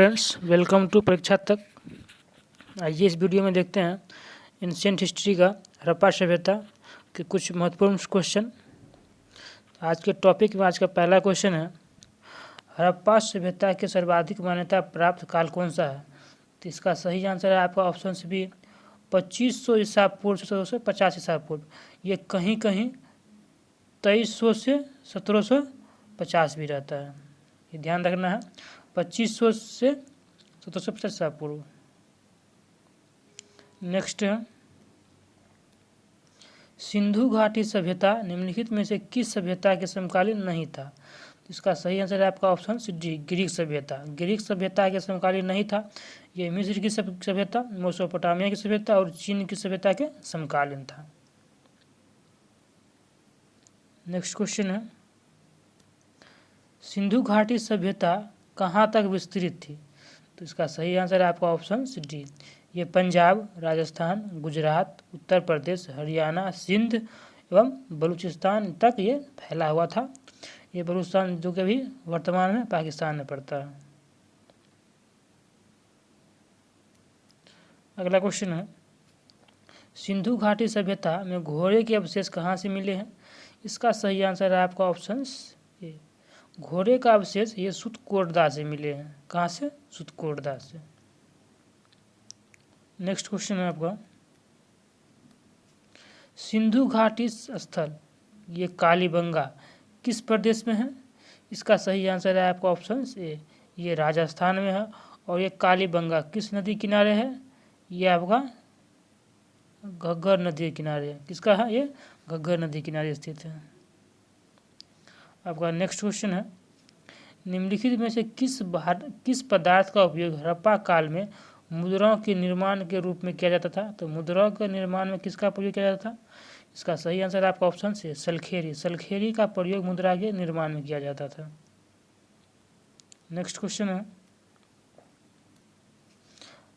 Friends, welcome to परीक्षा तक। आइए इस वीडियो में देखते हैं एंशिएंट हिस्ट्री का हड़प्पा सभ्यता के कुछ महत्वपूर्ण क्वेश्चन। आज के टॉपिक में आज का पहला क्वेश्चन है, हड़प्पा सभ्यता के सर्वाधिक मान्यता प्राप्त काल कौन सा है? तो इसका सही आंसर है आपका ऑप्शन से भी 2500 ईसा पूर्व से 1750 ईसा पूर्व। ये कहीं कहीं 2300 से 1750 भी रहता है, ये ध्यान रखना है। 2500 से 1750 ईसा पूर्व। नेक्स्ट है, सिंधु घाटी सभ्यता निम्नलिखित में से किस सभ्यता के समकालीन नहीं था? इसका सही आंसर है आपका ऑप्शन डी, ग्रीक सभ्यता। ग्रीक सभ्यता के समकालीन नहीं था। ये मिस्र की सभ्यता, मेसोपोटामिया की सभ्यता और चीन की सभ्यता के समकालीन था। नेक्स्ट क्वेश्चन है, सिंधु घाटी सभ्यता कहाँ तक विस्तृत थी? तो इसका सही आंसर है आपका ऑप्शन डी, ये पंजाब, राजस्थान, गुजरात, उत्तर प्रदेश, हरियाणा, सिंध एवं बलूचिस्तान तक ये फैला हुआ था। ये बलूचिस्तान जो कि अभी वर्तमान में पाकिस्तान में पड़ता है। अगला क्वेश्चन है, सिंधु घाटी सभ्यता में घोड़े के अवशेष कहाँ से मिले हैं? इसका सही आंसर है आपका ऑप्शन ए, घोड़े का अवशेष ये सुतकोटदा से मिले हैं। कहाँ से? सुतकोटदा से। नेक्स्ट क्वेश्चन है आपका, सिंधु घाटी स्थल ये कालीबंगा किस प्रदेश में है? इसका सही आंसर है आपका ऑप्शन ए, ये राजस्थान में है। और ये कालीबंगा किस नदी किनारे है? ये आपका घग्गर नदी के किनारे है। किसका है? ये घग्गर नदी किनारे स्थित है। आपका नेक्स्ट क्वेश्चन है, निम्नलिखित में से किस पदार्थ का उपयोग हड़प्पा काल में मुद्राओं के निर्माण के रूप में किया जाता था? तो मुद्राओं के निर्माण में किसका प्रयोग किया जाता था? इसका सही आंसर है आपका ऑप्शन से सलखेरी। सलखेरी का प्रयोग मुद्रा के निर्माण में किया जाता था। नेक्स्ट क्वेश्चन है,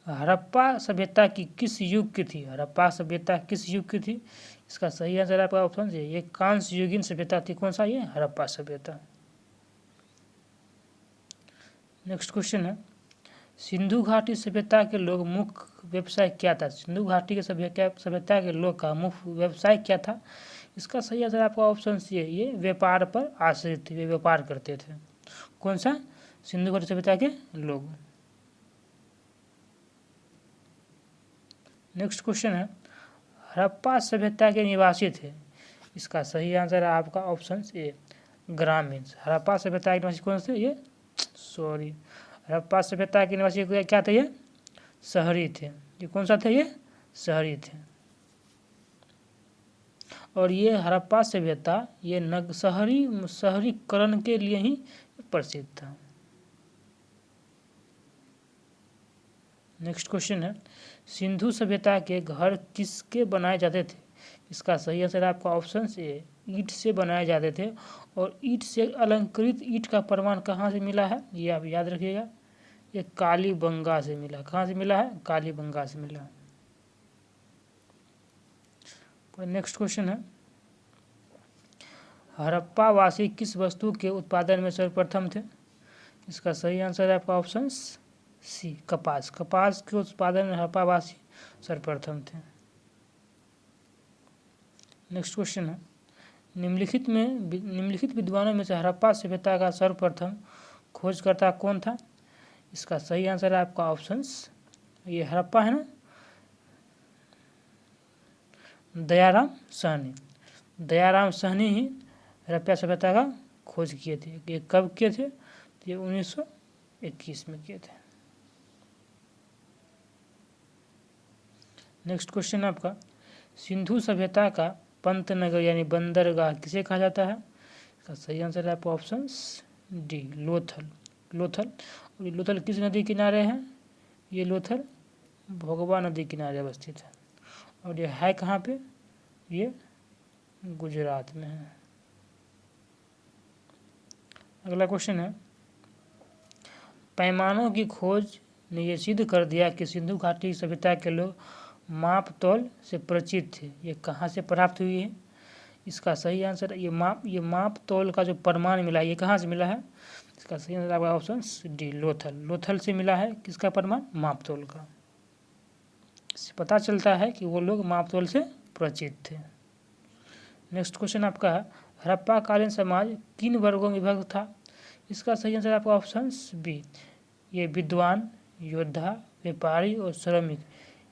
हड़प्पा सभ्यता की किस युग की थी? हड़प्पा सभ्यता किस युग की थी? इसका सही आंसर आपका ऑप्शन से ये कांस्य युगीन सभ्यता थी। कौन सा? ये हड़प्पा सभ्यता। नेक्स्ट क्वेश्चन है, सिंधु घाटी सभ्यता के लोग मुख्य व्यवसाय क्या था? सिंधु घाटी के सभ्यता के लोग का मुख्य व्यवसाय क्या था? इसका सही आंसर आपका ऑप्शन सी है, ये व्यापार पर आश्रित थे, वे व्यापार करते थे। कौन सा? सिंधु घाटी सभ्यता के लोग। नेक्स्ट क्वेश्चन है, हड़प्पा सभ्यता के निवासी थे। इसका सही आंसर है आपका ऑप्शन ए, ग्रामीण। हड़प्पा सभ्यता के निवासी कौन से? ये हड़प्पा सभ्यता के निवासी क्या थे? ये शहरी थे। ये कौन सा थे? ये शहरी थे। और ये हड़प्पा सभ्यता ये शहरीकरण के लिए ही प्रसिद्ध था। नेक्स्ट क्वेश्चन है, सिंधु सभ्यता के घर किसके बनाए जाते थे? इसका सही आंसर है आपका ऑप्शन ए, ईंट से बनाए जाते थे। और ईंट से अलंकृत ईंट का प्रमाण कहाँ से मिला है? ये आप याद रखिएगा, ये कालीबंगा से मिला। कहाँ से मिला है? कालीबंगा से मिला। नेक्स्ट क्वेश्चन है, हड़प्पा वासी किस वस्तु के उत्पादन में सर्वप्रथम थे? इसका सही आंसर है आपका ऑप्शन सी, कपास। कपास के उत्पादन में हड़प्पा वासी सर्वप्रथम थे। नेक्स्ट क्वेश्चन है, निम्नलिखित विद्वानों में से हड़प्पा सभ्यता का सर्वप्रथम खोजकर्ता कौन था? इसका सही आंसर है आपका ऑप्शन ये हड़प्पा है ना, दयाराम साहनी। दयाराम साहनी ही हड़प्पा सभ्यता का खोज किए थे। ये कब किए थे? ये 1921 में किए थे। नेक्स्ट क्वेश्चन है आपका, सिंधु सभ्यता का पंतनगर यानी बंदरगाह किसे कहा जाता है? इसका सही आंसर है आपका ऑप्शन डी, लोथल। लोथल। और ये लोथल किस नदी किनारे है? ये लोथल भोगवा नदी किनारे अवस्थित है। और ये है कहाँ पे? ये गुजरात में है। अगला क्वेश्चन है, पैमानों की खोज ने यह सिद्ध कर दिया कि सिंधु घाटी सभ्यता के लोग माप तौल से परिचित थे। ये कहाँ से प्राप्त हुई है? इसका सही आंसर ये माप तौल का जो प्रमाण मिला है, ये कहाँ से मिला है? इसका सही आंसर आपका ऑप्शन डी लोथल। लोथल से मिला है किसका प्रमाण? मापतोल का। इससे पता चलता है कि वो लोग मापतोल से परिचित थे। नेक्स्ट क्वेश्चन आपका है, हड़प्पा कालीन समाज किन वर्गों में विभक्त था? इसका सही आंसर आपका ऑप्शन बी, ये विद्वान, योद्धा, व्यापारी और श्रमिक,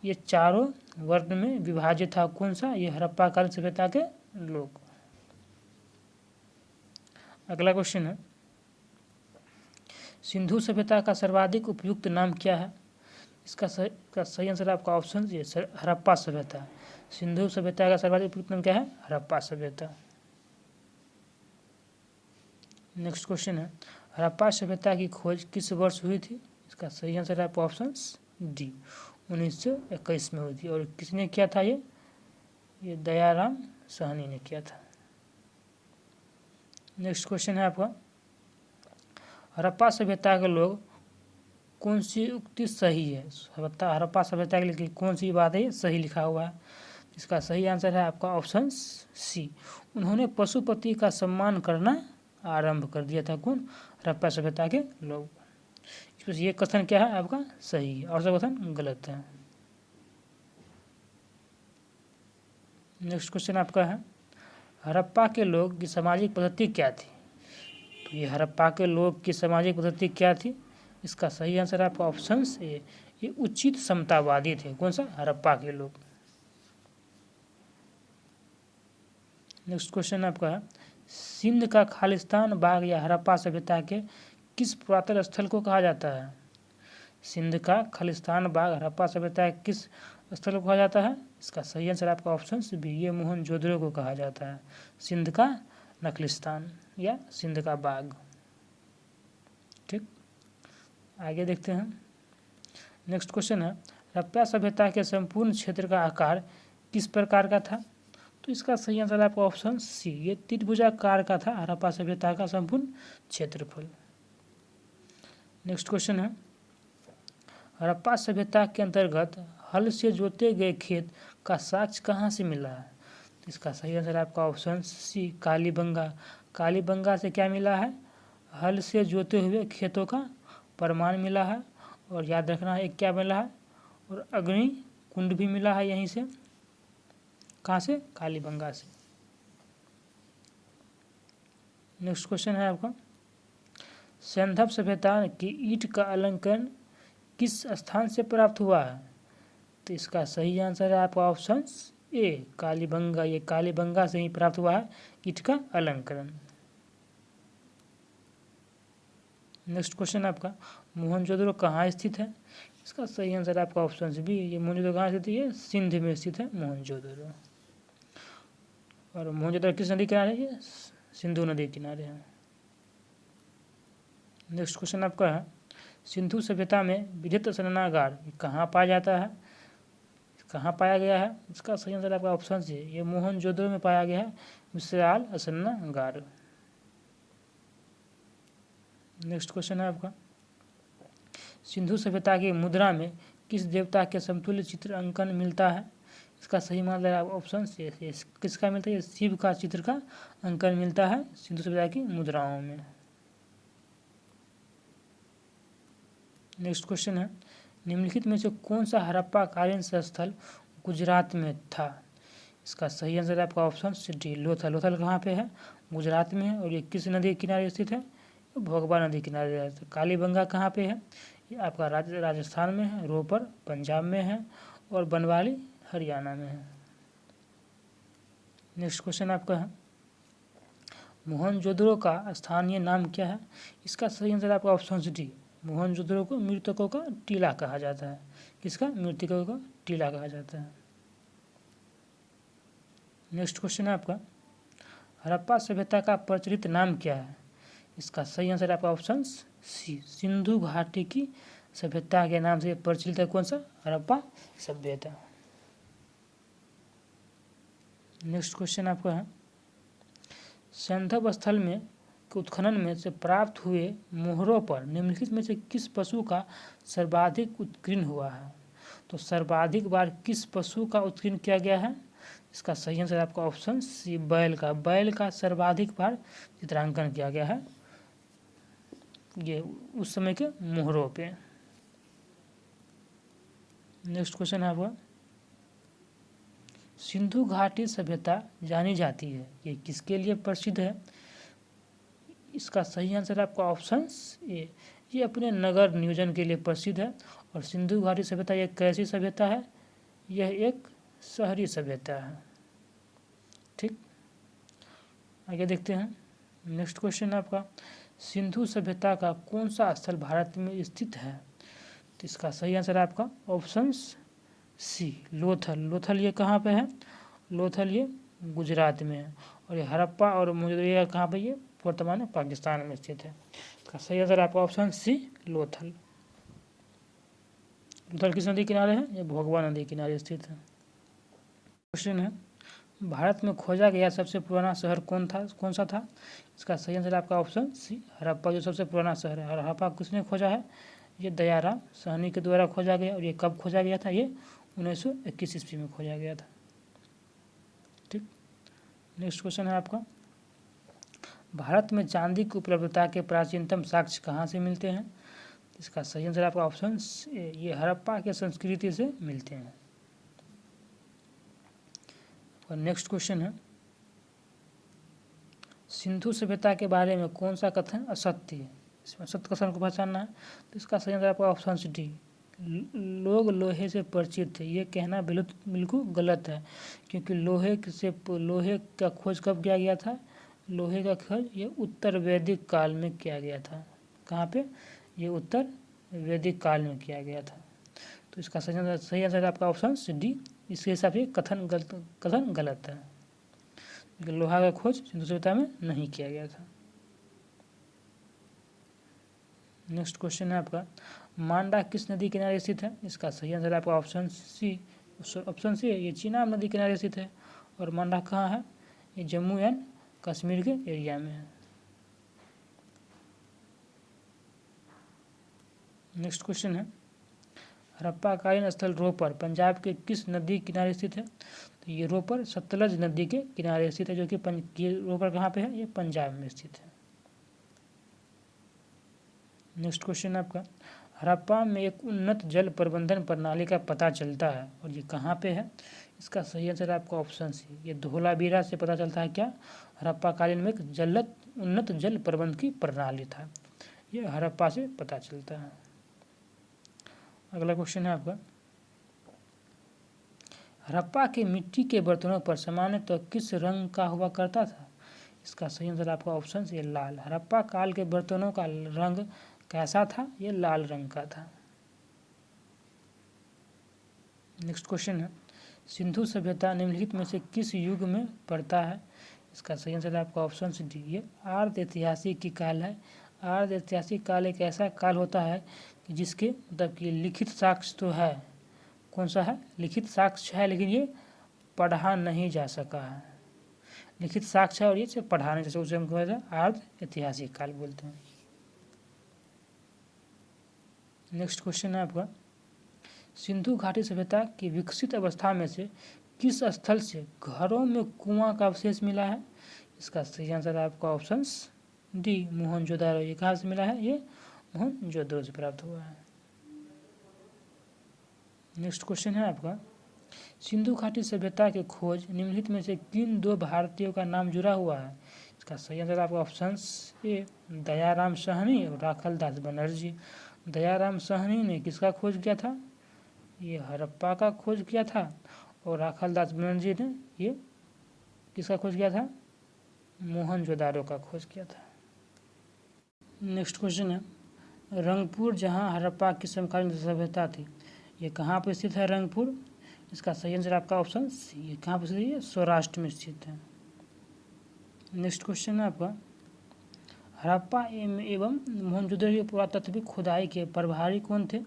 ये चारों वर्ग में विभाजित था। कौन सा? ये हड़प्पा कालीन सभ्यता के लोग। अगला क्वेश्चन है, सिंधु सभ्यता का सर्वाधिक उपयुक्त नाम क्या है? इसका सही आंसर आपका ऑप्शन ये हड़प्पा सभ्यता। सिंधु सभ्यता का सर्वाधिक उपयुक्त नाम क्या है? हड़प्पा सभ्यता। नेक्स्ट क्वेश्चन है, हड़प्पा सभ्यता की खोज किस वर्ष हुई थी? इसका सही आंसर आपका ऑप्शन डी 1921 में हुई थी। और किसने किया था? ये दयाराम साहनी ने किया था। नेक्स्ट क्वेश्चन है आपका, हड़प्पा सभ्यता के लोग कौन सी उक्ति सही है? हड़प्पा सभ्यता के लिए कौन सी बात है सही लिखा हुआ है? इसका सही आंसर है आपका ऑप्शन सी, उन्होंने पशुपति का सम्मान करना आरंभ कर दिया था। कौन? हड़प्पा सभ्यता के लोग। इसमें ये कथन क्या है आपका? सही है और सब कथन गलत है। नेक्स्ट क्वेश्चन आपका है, हड़प्पा के लोग की सामाजिक पद्धति क्या थी? तो ये हड़प्पा के लोग की सामाजिक पद्धति क्या थी? इसका सही आंसर आपका ऑप्शन ए, ये उचित समतावादी थे। कौन सा? हड़प्पा के लोग। नेक्स्ट क्वेश्चन आपका है, सिंध का खालिस्तान बाग या हड़प्पा सभ्यता के किस पुरातन स्थल को कहा जाता है? सिंध का खालिस्तान बाग हड़प्पा सभ्यता के किस स्थल को कहा जाता है? इसका सही आंसर आपका ऑप्शन बी, ये मोहनजोदड़ो को कहा जाता है। सिंध का नखलिस्तान या सिंध का बाग। ठीक, आगे देखते हैं। नेक्स्ट क्वेश्चन है, हड़प्पा सभ्यता के संपूर्ण क्षेत्र का आकार किस प्रकार का था? तो इसका सही आंसर आपका ऑप्शन सी, ये त्रिभुजाकार का था हड़प्पा सभ्यता का संपूर्ण क्षेत्रफल। नेक्स्ट क्वेश्चन है, हड़प्पा सभ्यता के अंतर्गत हल से जोते गए खेत का साक्ष्य कहाँ से मिला है? इसका सही आंसर आपका ऑप्शन सी, कालीबंगा। कालीबंगा से क्या मिला है? हल से जोते हुए खेतों का प्रमाण मिला है। और याद रखना है क्या मिला है? और अग्नि कुंड भी मिला है यहीं से। कहाँ से? कालीबंगा से। नेक्स्ट क्वेश्चन है आपका, सिंधु सभ्यता की ईंट का अलंकरण किस स्थान से प्राप्त हुआ है? तो इसका सही आंसर है आपका ऑप्शन ए, कालीबंगा। ये कालीबंगा से ही प्राप्त हुआ है ईंट का अलंकरण। नेक्स्ट क्वेश्चन आपका, मोहनजोदड़ो कहाँ स्थित है? इसका सही आंसर आपका ऑप्शन बी, ये मोहनजोदड़ो कहाँ स्थित है? सिंध में स्थित है मोहनजोदड़ो। और मोहनजोदड़ो किस नदी किनारे है? सिंधु नदी किनारे है। नेक्स्ट क्वेश्चन आपका है, सिंधु सभ्यता में विद्युत स्नानागार कहाँ पाया जाता है? कहाँ पाया गया है? इसका सही आंसर आपका ऑप्शन सी, ये मोहनजोदड़ो में पाया गया है विशाल स्नानागार। नेक्स्ट क्वेश्चन है आपका, सिंधु सभ्यता की मुद्रा में किस देवता के समतुल्य चित्र अंकन मिलता है? इसका सही मतलब है ऑप्शन सी, किसका मिलता है? शिव का चित्र का अंकन मिलता है सिंधु सभ्यता की मुद्राओं में। नेक्स्ट क्वेश्चन है, निम्नलिखित में से कौन सा हड़प्पा कालीन स्थल गुजरात में था? इसका सही आंसर आपका ऑप्शन डी, लोथल। लोथल कहाँ पे है? गुजरात में है। और ये किस नदी के किनारे स्थित है? भोगबा नदी किनारे है। कालीबंगा कहाँ पे है? ये आपका राजस्थान में है, रोपर पंजाब में है और बनवाली हरियाणा में है। नेक्स्ट क्वेश्चन आपका है, मोहनजोदड़ो का स्थानीय नाम क्या है? इसका सही आंसर आपका ऑप्शन डी, मोहनजोदड़ो को मृतकों का टीला कहा जाता है। किसका? मृतकों का टीला कहा जाता है। नेक्स्ट क्वेश्चन है आपका, हड़प्पा सभ्यता का प्रचलित नाम क्या है? इसका सही आंसर आपका ऑप्शन सी, सिंधु घाटी की सभ्यता के नाम से प्रचलित है। कौन सा? हड़प्पा सभ्यता। नेक्स्ट क्वेश्चन आपका है, सिंधु स्थल में उत्खनन में से प्राप्त हुए मोहरों पर निम्नलिखित में से किस पशु का सर्वाधिक उत्कीर्ण हुआ है? तो सर्वाधिक बार किस पशु का उत्कीर्ण किया गया है? इसका सही आंसर आपका ऑप्शन सी, बैल का। बैल का सर्वाधिक बार चित्रांकन किया गया है। ये उस समय के मोहरों पे। नेक्स्ट क्वेश्चन है आपका, सिंधु घाटी सभ्यता जानी जाती है, ये किसके लिए प्रसिद्ध है? इसका सही आंसर है आपका ऑप्शन ए, ये अपने नगर नियोजन के लिए प्रसिद्ध है। और सिंधु घाटी सभ्यता एक कैसी सभ्यता है? यह एक शहरी सभ्यता है। ठीक, आगे देखते हैं। नेक्स्ट क्वेश्चन है आपका, सिंधु सभ्यता का कौन सा स्थल भारत में स्थित है? तो इसका सही आंसर है आपका ऑप्शन सी, लोथल। लोथल ये कहाँ पे है? लोथल ये गुजरात में है। और ये हड़प्पा और मोहनजोदड़ो कहाँ पे? ये वर्तमान में पाकिस्तान में स्थित है। इसका सही आंसर आपका ऑप्शन सी, लोथल। लोथल किस नदी किनारे है? ये भोगवा नदी किनारे स्थित है। क्वेश्चन है, भारत में खोजा गया सबसे पुराना शहर कौन सा था? इसका सही आंसर आपका ऑप्शन सी, हड़प्पा जो सबसे पुराना शहर है। और हड़प्पा किसने खोजा है? ये दयाराम साहनी के द्वारा खोजा गया। और ये कब खोजा गया था? ये 1921 ईस्वी में खोजा गया था। ठीक, नेक्स्ट क्वेश्चन है आपका, भारत में चांदी की उपलब्धता के प्राचीनतम साक्ष्य कहाँ से मिलते हैं? इसका सही आंसर आपका ऑप्शन ए, ये हड़प्पा के संस्कृति से मिलते हैं। और नेक्स्ट क्वेश्चन है, सिंधु सभ्यता के बारे में कौन सा कथन असत्य है? इसमें सत्य कथन को पहचानना है। तो इसका सही आंसर आपका ऑप्शन डी, लोग लोहे से परिचित थे, ये कहना बिल्कुल गलत है। क्योंकि लोहे का खोज कब किया गया था? लोहे का खोज ये उत्तर वैदिक काल में किया गया था। कहाँ पे? ये उत्तर वैदिक काल में किया गया था। तो इसका सही आंसर आपका ऑप्शन डी, इसके हिसाब से कथन गलत है। लोहा का खोज सिंधु सभ्यता में नहीं किया गया था। नेक्स्ट क्वेश्चन है आपका, मांडा किस नदी किनारे स्थित है? इसका सही आंसर आपका ऑप्शन सी, ये चीनाब नदी किनारे स्थित है। और मांडा कहाँ है? ये जम्मू एंड कश्मीर के एरिया में है। नेक्स्ट क्वेश्चन है, हड़प्पाकालीन स्थल रोपर पंजाब के किस नदी किनारे स्थित है? तो ये रोपर सतलज नदी के किनारे स्थित है, जो कि रोपर कहाँ पे है? ये पंजाब में स्थित है। नेक्स्ट क्वेश्चन है आपका, हड़प्पा में एक उन्नत जल प्रबंधन प्रणाली का पता चलता है, और ये कहाँ पे है? इसका सही आंसर आपका ऑप्शन सी, ये धोलावीरा से पता चलता है। क्या? हड़प्पा कालीन में एक उन्नत जल प्रबंधन की प्रणाली था, ये हड़प्पा से पता चलता है। अगला क्वेश्चन है आपका, हड़प्पा के मिट्टी के बर्तनों पर सामान्यतः किस रंग का हुआ करता था? इसका सही आंसर आपका ऑप्शन सी, लाल। हड़प्पा काल के बर्तनों का रंग कैसा था? ये लाल रंग का था। नेक्स्ट क्वेश्चन है, सिंधु सभ्यता निम्नलिखित में से किस युग में पड़ता है? इसका सही आंसर आपका ऑप्शन डी, ये आर्य ऐतिहासिक की काल है। आर्य ऐतिहासिक काल एक ऐसा काल होता है कि जिसके मतलब कि लिखित साक्ष्य तो है। कौन सा है? लिखित साक्ष्य है, लेकिन ये पढ़ा नहीं जा सका है। लिखित साक्ष्य है और ये पढ़ा नहीं जा सका, उसे हम कहते हैं आर्य ऐतिहासिक काल बोलते हैं। नेक्स्ट क्वेश्चन है आपका, सिंधु घाटी सभ्यता की विकसित अवस्था में से किस स्थल से घरों में कुआं का अवशेष मिला है? इसका सही आंसर आपका ऑप्शन डी, मोहनजोदड़ो। ये कहाँ से मिला है? ये मोहनजोदड़ो से प्राप्त हुआ है। नेक्स्ट क्वेश्चन है आपका, सिंधु घाटी सभ्यता की खोज निम्नलिखित में से किन दो भारतीयों का नाम जुड़ा हुआ है? इसका सही आंसर आपका ऑप्शन ए, दयाराम साहनी और राखल दास बनर्जी। दयाराम साहनी ने किसका खोज किया था? ये हड़प्पा का खोज किया था। और राखल दास बनर्जी ने ये किसका खोज किया था? मोहनजोदड़ो का खोज किया था। नेक्स्ट क्वेश्चन है, रंगपुर जहां हड़प्पा की समकालीन सभ्यता थी, ये कहाँ पर स्थित है? रंगपुर। इसका सही आंसर आपका ऑप्शन सी, ये कहाँ पर स्थित है? सौराष्ट्र में स्थित है। नेक्स्ट क्वेश्चन है आपका, हड़प्पा एवं मोहनजोदड़ो की पुरातत्व खुदाई के प्रभारी कौन थे?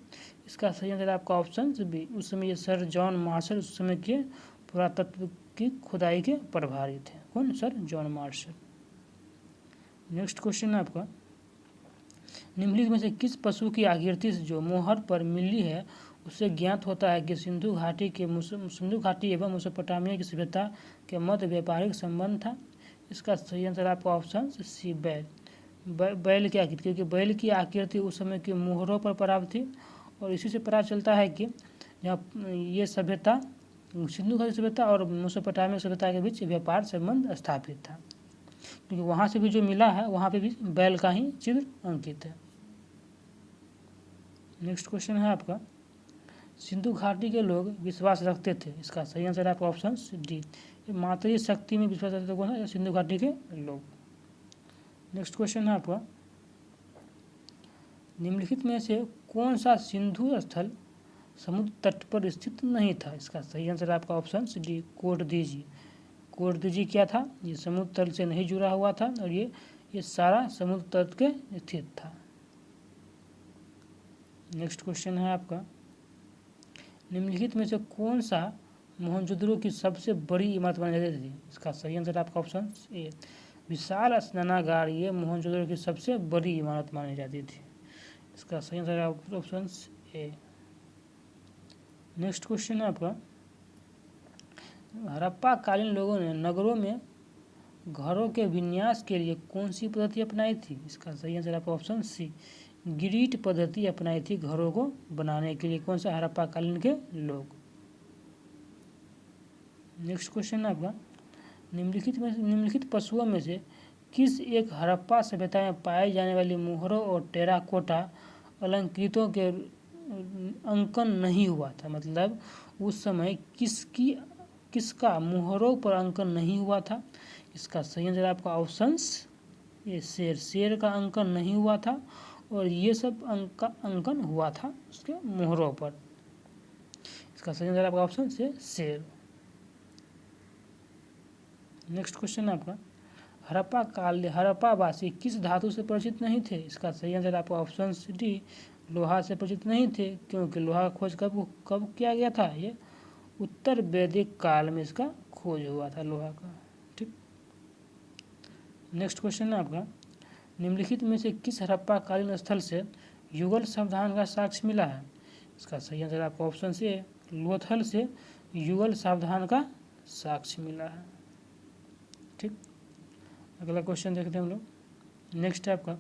इसका सही आंसर आपका ऑप्शन बी, उस समय ये सर जॉन मार्शल उस समय के पुरातत्व की खुदाई के प्रभारी थे। कौन? Sir John Marshall. Next question है आपका, निम्नलिखित में से किस पशु की आकृति से जो मोहर पर मिली है उससे ज्ञात होता है कि सिंधु घाटी एवं मेसोपोटामिया की सभ्यता के मध्य व्यापारिक संबंध था? इसका सही आंसर आपका ऑप्शन सी, बैल। बैल की आकृति, क्योंकि बैल की आकृति उस समय के मोहरों पर प्राप्त थी। और इसी से पता चलता है कि जहाँ ये सभ्यता सिंधु घाटी सभ्यता और मेसोपोटामिया सभ्यता के बीच व्यापार संबंध स्थापित था, क्योंकि वहाँ से भी जो मिला है वहाँ पे भी बैल का ही चित्र अंकित है। नेक्स्ट क्वेश्चन है आपका, सिंधु घाटी के लोग विश्वास रखते थे, इसका सही आंसर है आपका ऑप्शन डी, मातृ शक्ति में विश्वास रखते थे कौन है, सिंधु घाटी के लोग। नेक्स्ट क्वेश्चन है आपका, निम्नलिखित में से कौन सा सिंधु स्थल समुद्र तट पर स्थित नहीं था, इसका सही आंसर है आपका ऑप्शन डी, कोटदीजी। कोटदीजी क्या था, ये समुद्र तल से नहीं जुड़ा हुआ था और ये सारा समुद्र तट के स्थित था। नेक्स्ट क्वेश्चन है आपका, निम्नलिखित में से कौन सा मोहनजोदड़ो की सबसे बड़ी इमारत मानी जाती थी, इसका सही आंसर आपका ऑप्शन ए, विशाल स्नानागार ये मोहनजोदड़ो की सबसे बड़ी इमारत मानी जाती थी, इसका सही आंसर है ऑप्शन ए। नेक्स्ट क्वेश्चन है आपका, हड़प्पा कालीन लोगों ने नगरों में घरों के विन्यास के लिए कौन सी पद्धति अपनाई थी, इसका सही आंसर आपका ऑप्शन सी, ग्रिड पद्धति अपनाई थी घरों को बनाने के लिए, कौन सा, हड़प्पा कालीन के लोग। नेक्स्ट क्वेश्चन है आपका, निम्नलिखित पशुओं में से किस एक हड़प्पा सभ्यता में पाई जाने वाली मोहरों और टेराकोटा अलंकृतों के अंकन नहीं हुआ था, मतलब उस समय किसका मोहरों पर अंकन नहीं हुआ था, इसका सही आंसर आपका ऑप्शंस ये शेर का अंकन नहीं हुआ था और ये सब अंकन हुआ था उसके मोहरों पर, इसका सही आंसर आपका ऑप्शन से शेर। नेक्स्ट क्वेश्चन है आपका, हड़प्पावासी किस धातु से परिचित नहीं थे, इसका सही आंसर आपका ऑप्शन डी, लोहा से परिचित नहीं थे, क्योंकि लोहा का खोज कब किया गया था, ये उत्तर वैदिक काल में इसका खोज हुआ था लोहा का। ठीक। नेक्स्ट क्वेश्चन है आपका, निम्नलिखित में से किस हड़प्पा कालीन स्थल से युगल सावधान का साक्ष्य मिला है, इसका सही आंसर आपका ऑप्शन से लोथल से युगल सावधान का साक्ष्य मिला है। ठीक। अगला क्वेश्चन देखते हैं हम लोग। नेक्स्ट है आपका,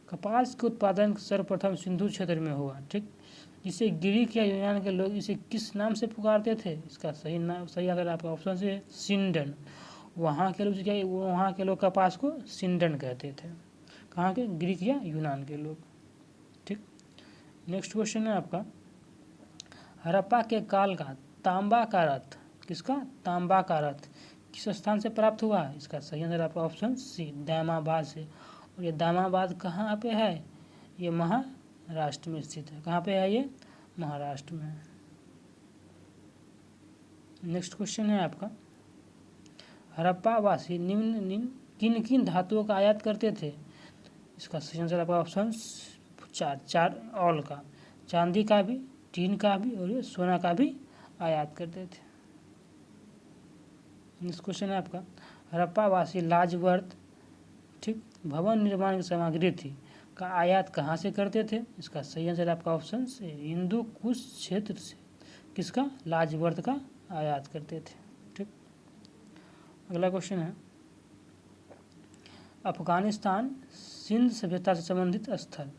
कपास के उत्पादन सर्वप्रथम सिंधु क्षेत्र में हुआ, ठीक, जिसे ग्रीक या यूनान के लोग इसे किस नाम से पुकारते थे, इसका सही आंसर आपका ऑप्शन से सिंडन। वहाँ के लोग कपास को सिंडन कहते थे, कहाँ के, ग्रीक या यूनान के लोग। ठीक। नेक्स्ट क्वेश्चन है आपका, हड़प्पा के काल का तांबा का रथ, किसका, तांबा का रथ किस स्थान से प्राप्त हुआ है, इसका सही आंसर आपका ऑप्शन सी, दामाबाद से। और ये दामाबाद कहाँ पे है, ये महाराष्ट्र में स्थित है, कहाँ पे है ये, महाराष्ट्र में। नेक्स्ट क्वेश्चन है आपका, हड़प्पावासी निम्न किन किन धातुओं का आयात करते थे, इसका सही आंसर आपका ऑप्शन चार ऑल का, चांदी का भी, टीन का भी और ये सोना का भी आयात करते थे। नेक्स्ट क्वेश्चन है आपका, हड़प्पावासी लाजवर्त, ठीक, भवन निर्माण की सामग्री थी का आयात कहाँ से करते थे, इसका सही आंसर आपका ऑप्शन से हिंदू कुश क्षेत्र से, किसका, लाजवर्त का आयात करते थे। ठीक। अगला क्वेश्चन है, अफगानिस्तान सिंध सभ्यता से संबंधित स्थल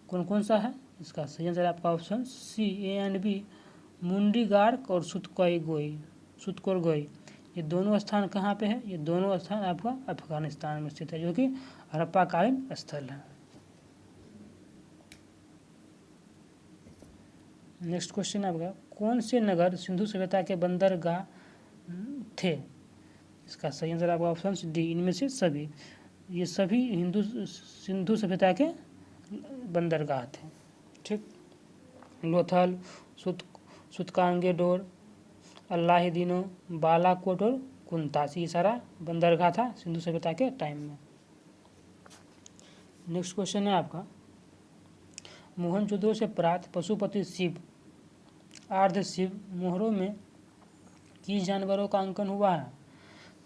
कौन कौन सा है, इसका सही आंसर आपका option C, A and B, Mundy गार्क और सुतकोरगोई। ये दोनों स्थान कहाँ पे है, ये दोनों स्थान आपका अफगानिस्तान में स्थित है, जो कि हड़प्पा कालीन स्थल है। नेक्स्ट क्वेश्चन आपका, कौन से नगर सिंधु सभ्यता के बंदरगाह थे, इसका सही आंसर आपका ऑप्शन डी, इनमें से सभी, ये सभी सिंधु सभ्यता के बंदरगाह थे। ठीक। लोथल, सुतकांगेडोर, अल्लाहीदीनो, बालाकोट और कुंतास, ये सारा बंदरगाह था सिंधु सभ्यता के टाइम में। नेक्स्ट क्वेश्चन है आपका, मोहनजोदड़ो से प्राप्त पशुपति शिव, अर्ध शिव मोहरों में किस जानवरों का अंकन हुआ है,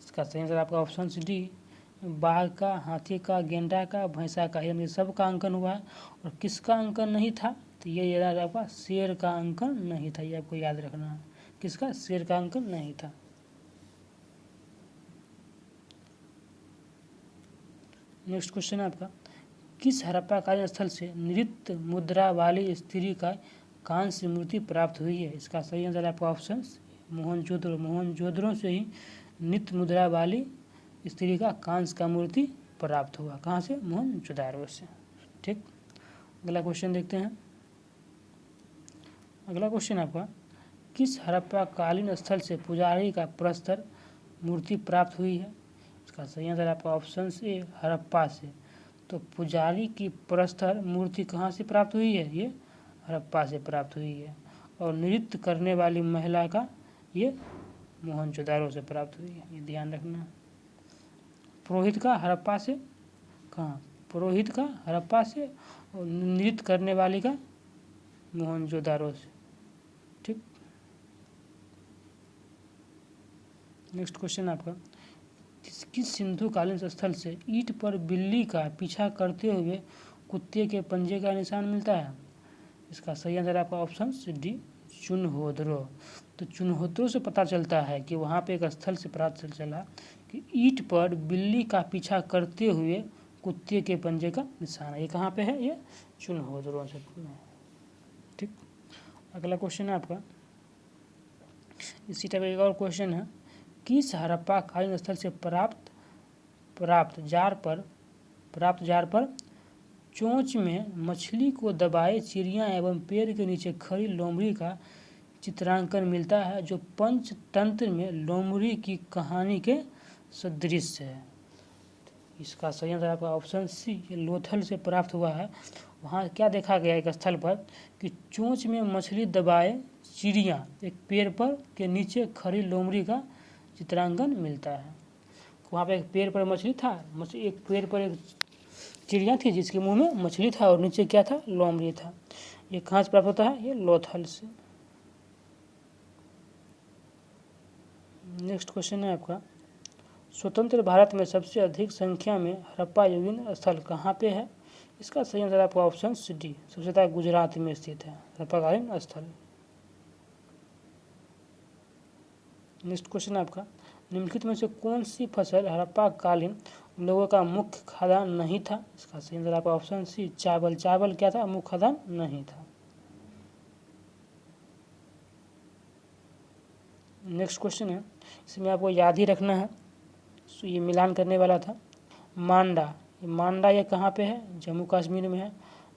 इसका सही आंसर आपका ऑप्शन डी, बाघ का, हाथी का, गेंडा का, भैंसा का, यानी सब का अंकन हुआ है। और किसका अंकन नहीं था, तो ये याद आपका शेर का अंकन नहीं था, ये आपको याद रखना है, किसका, शेर का अंकन नहीं था। नेक्स्ट क्वेश्चन है आपका, किस हड़प्पाकालीन स्थल से नृत्य मुद्रा वाली स्त्री का कांस्य मूर्ति प्राप्त हुई है? इसका सही आंसर है आपका ऑप्शन मोहनजोदड़ो से ही नृत्य मुद्रा वाली स्त्री का कांस्य का मूर्ति प्राप्त हुआ। कहाँ से? मोहनजोदड़ो से। ठीक, अगला क्वेश्चन देखते हैं। अगला क्वेश्चन आपका, किस हड़प्पाकालीन स्थल से पुजारी का प्रस्तर मूर्ति प्राप्त हुई है? इसका सही आंसर आपका ऑप्शन ए हड़प्पा से। तो पुजारी की प्रस्तर मूर्ति कहाँ से प्राप्त हुई है? ये हड़प्पा से प्राप्त हुई है। और नृत्य करने वाली महिला का ये मोहनजोदड़ो से प्राप्त हुई है, ये ध्यान रखना। पुरोहित का हड़प्पा से, कहाँ? पुरोहित का हड़प्पा से और नृत्य करने वाली का मोहनजोदड़ो से। ठीक, नेक्स्ट क्वेश्चन आपका, किस सिंधु कालीन स्थल से ईंट पर बिल्ली का पीछा करते हुए कुत्ते के पंजे का निशान मिलता है? इसका सही आंसर आपका ऑप्शन डी चुनहोदरो। तो चुनहोदरो से पता चलता है कि वहाँ पे एक स्थल से पता चला कि ईंट पर बिल्ली का पीछा करते हुए कुत्ते के पंजे का निशान है। ये कहाँ पे है? ये चुनहोदरो से। ठीक, अगला क्वेश्चन है आपका, इसी टाइप का एक और क्वेश्चन है, किस हड़प्पाकालीन स्थल से प्राप्त जार पर चोंच में मछली को दबाए चिड़िया एवं पेड़ के नीचे खड़ी लोमड़ी का चित्रांकन मिलता है, जो पंचतंत्र में लोमड़ी की कहानी के सदृश है? इसका सही आंसर आपका ऑप्शन सी, ये लोथल से प्राप्त हुआ है। वहाँ क्या देखा गया एक स्थल पर कि चोंच में मछली दबाए चिड़िया एक पेड़ पर के नीचे खड़ी लोमड़ी का चित्रांकन मिलता है। वहाँ पे एक पेड़ पर मछली था, एक पेड़ पर एक चिड़िया थी जिसके मुंह में मछली था और नीचे क्या था? लोमड़ी था। ये कहाँ से प्राप्त होता है? ये लोथल से। नेक्स्ट क्वेश्चन है आपका, स्वतंत्र भारत में सबसे अधिक संख्या में हड़प्पा युगीन स्थल कहाँ पे है? इसका सही आंसर आपका ऑप्शन डी, सबसे ज़्यादा गुजरात में स्थित है हड़प्पाकालीन स्थल। नेक्स्ट क्वेश्चन आपका, निम्नलिखित में से कौन सी फसल हड़प्पाकालीन लोगों का मुख्य खाद्यान्न नहीं था? इसका सही आंसर आपका ऑप्शन सी चावल। चावल क्या था? मुख्य खाद्यान्न नहीं था। नेक्स्ट क्वेश्चन है, इसमें आपको याद ही रखना है, तो ये मिलान करने वाला था। मांडा ये कहाँ पे है? जम्मू कश्मीर में है।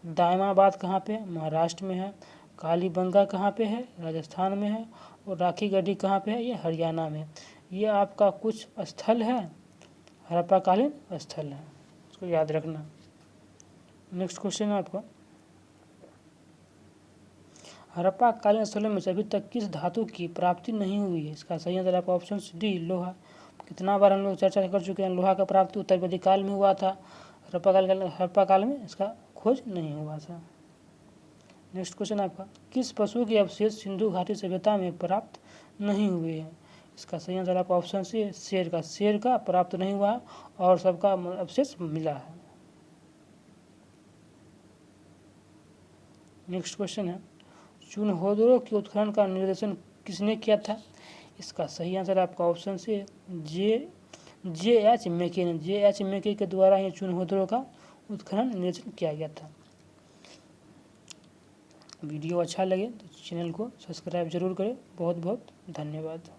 दायमाबाद कहाँ पे है? महाराष्ट्र में है। कालीबंगा कहाँ पे है? राजस्थान में है। और राखी गढ़ी कहाँ पे है? ये हरियाणा में। ये आपका कुछ स्थल है, हड़प्पाकालीन स्थल है, इसको याद रखना। नेक्स्ट क्वेश्चन है आपका, हड़प्पाकालीन स्थलों में से अभी तक किस धातु की प्राप्ति नहीं हुई है? इसका सही आंसर आपका ऑप्शन डी लोहा। कितना बार हम लोग चर्चा कर चुके हैं, लोहा का प्राप्ति उत्तर वैदिक काल में हुआ था, हड़प्पा काल में इसका खोज नहीं हुआ था। नेक्स्ट क्वेश्चन आपका, किस पशु के अवशेष सिंधु घाटी सभ्यता में प्राप्त नहीं हुए हैं? इसका सही आंसर आपका ऑप्शन सी शेर का प्राप्त नहीं हुआ है और सबका अवशेष मिला है। नेक्स्ट क्वेश्चन है, चुनहोदरो के उत्खनन का निर्देशन किसने किया था? इसका सही आंसर आपका ऑप्शन से जे.एच. मेके के द्वारा ये चुनहोदरो का उत्खनन निर्देशन किया गया था। वीडियो अच्छा लगे तो चैनल को सब्सक्राइब जरूर करें। बहुत बहुत धन्यवाद।